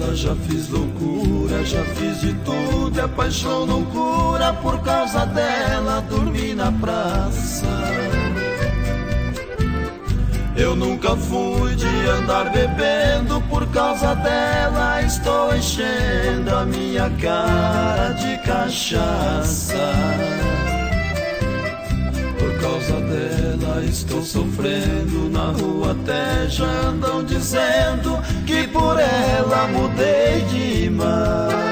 dela já fiz loucura, já fiz de tudo, e a paixão não cura. Por causa dela dormi na praça. Eu nunca fui de andar bebendo, por causa dela estou enchendo a minha cara de cachaça. Por causa dela estou sofrendo, na rua até já andam dizendo que por ela mudei demais.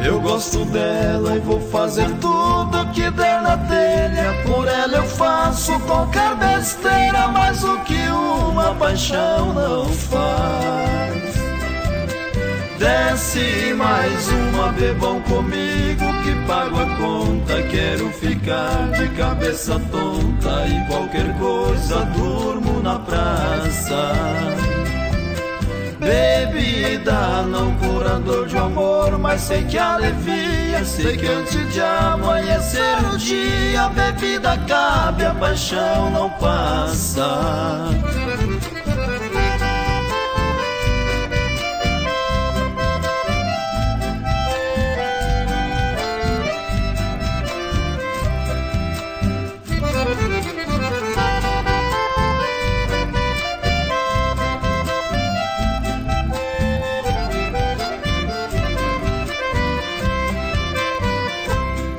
Eu gosto dela e vou fazer tudo que der na telha, por ela eu faço qualquer besteira, mas o que uma paixão não faz. Desce mais uma, bebam comigo que pago a conta. Quero ficar de cabeça tonta e qualquer coisa durmo na praça. Bebida não cura dor de amor, mas sei que alivia. Sei que antes de amanhecer o dia, a bebida acaba e a paixão não passa.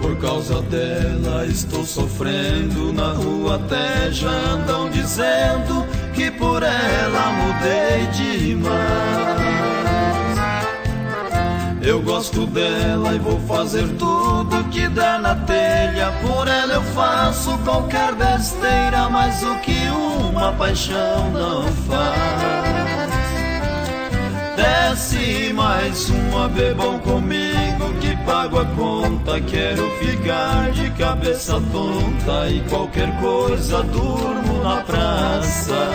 Por causa dela estou sofrendo, na rua até já andam dizendo que por ela mudei demais. Eu gosto dela e vou fazer tudo que der na telha, por ela eu faço qualquer besteira, mas o que uma paixão não faz. Desce mais uma, bebam comigo que pago a conta. Quero ficar de cabeça tonta e qualquer coisa durmo na praça.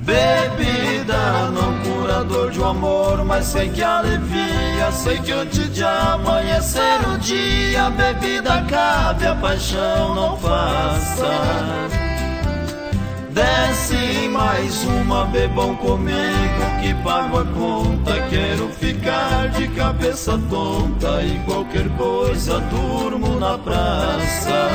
Bebida não cura dor de amor, mas sei que alivia. Sei que antes de amanhecer o dia, a bebida acabe e a paixão não passa. Desce mais uma, bebam comigo que pago a conta. Quero ficar de cabeça tonta e qualquer coisa durmo na praça.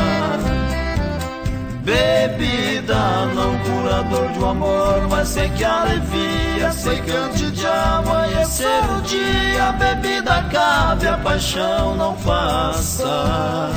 Bebida não cura dor de amor, mas sei que alivia. Sei que antes de amanhecer o dia, a bebida acaba e a paixão não passa.